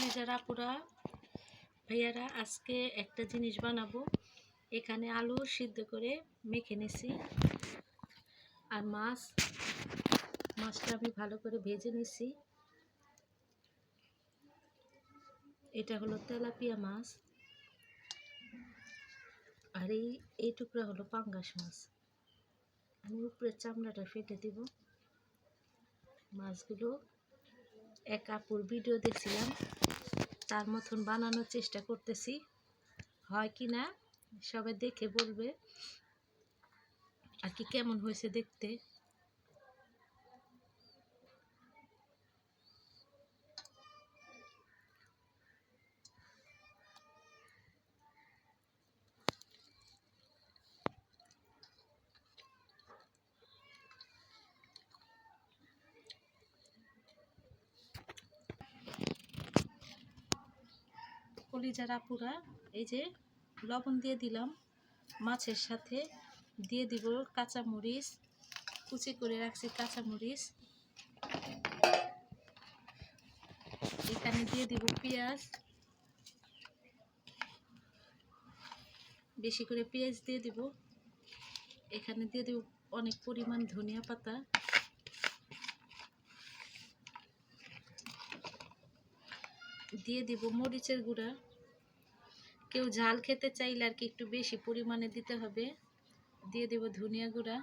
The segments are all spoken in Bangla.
কলিজার আপুরা ভাইয়ারা, আজকে একটা জিনিস বানাবো। এখানে আলু সিদ্ধ করে মেখে নিছি আর মাছটা আমি ভালো করে ভেজে নিছি। এটা হলো তেলাপিয়া মাছ আর এই টুকরা হলো পাঙ্গাস মাছ। আমি উপরের চামড়াটা ফেটে দিব। মাছগুলো এক আপুর ভিডিও দেখছিলাম, তার মতন বানানোর চেষ্টা করতেছি। হয় কি না সবাই দেখে বলবে আর কি কেমন হয়েছে দেখতে। কলিজার আপুরা, এই যে লবণ দিয়ে দিলাম, মাছের সাথে দিয়ে দিব কাঁচামরিচ, কুচি করে রাখছি কাঁচামরিচ। এখানে দিয়ে দিব পেঁয়াজ, বেশি করে পেঁয়াজ দিয়ে দিব। এখানে দিয়ে দিব অনেক পরিমাণ ধনিয়া পাতা, দিয়ে দিব মরিচের গুঁড়া। কেউ ঝাল খেতে চাইলে আর কি একটু বেশি পরিমাণে দিতে হবে। দিয়ে দেব ধনিয়া গুঁড়া,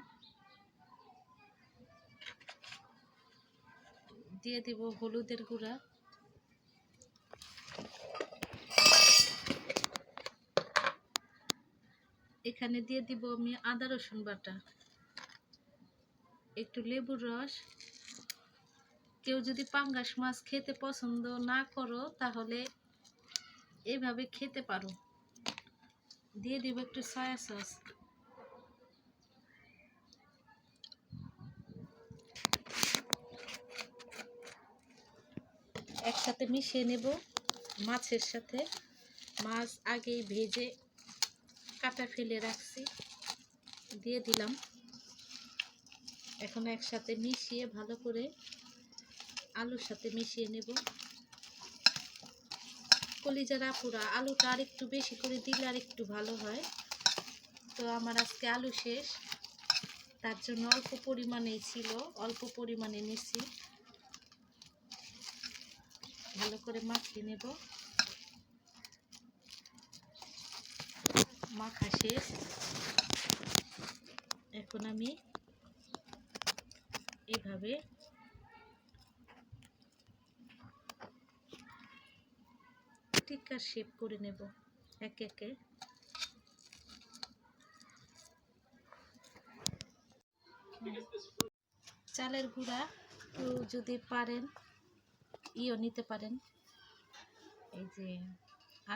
দিয়ে দিব হলুদের গুঁড়া, এখানে দিয়ে দিব আমি আদা রসুন বাটা, একটু লেবুর রস। কেউ যদি পাঙ্গাস মাছ খেতে পছন্দ না করো তাহলে এভাবে খেতে পারো। দিয়ে দিব একটু সয়া সস, একসাথে মিশিয়ে নেব মাছের সাথে। মাছ আগেই ভেজে কাটা ফেলে রাখছি, দিয়ে দিলাম। এখন একসাথে মিশিয়ে ভালো করে আলুর সাথে মিশিয়ে নেব। কলিজার আপুরা, আলুটা আর একটু বেশি করে দিলে আর একটু ভালো হয়। তো আমার আজকে আলু শেষ, তার জন্য অল্প পরিমাণেই ছিল, অল্প পরিমাণে নিছি। ভালো করে মাখিয়ে নেব। মাখা শেষ। এখন আমি এভাবে টিক্কার শেপ করে নেব একে একে। চালের গুঁড়া কেউ যদি পারেন নিতে পারেন। এই যে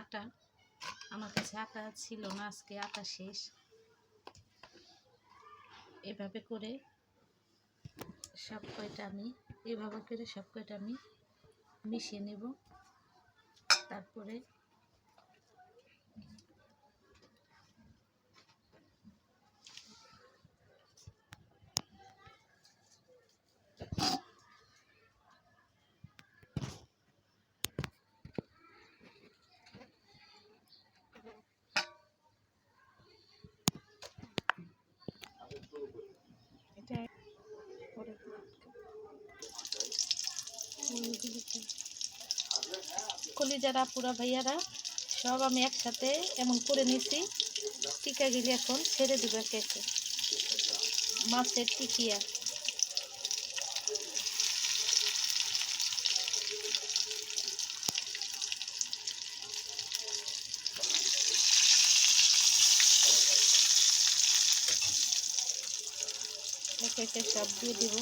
আটা, আমার কাছে আটা ছিল না, আজকে আটা শেষ। এভাবে করে সব কয়টা আমি মিশিয়ে নেব। তারপরে কলিজার আপুরা ভাইয়ারা, সব আমি একসাথে এমন করে নিছি। টিকা গেলে এখন ছেড়ে দিব একে একে। মাছের টিকিয়া একে একে সব দিয়ে দিব।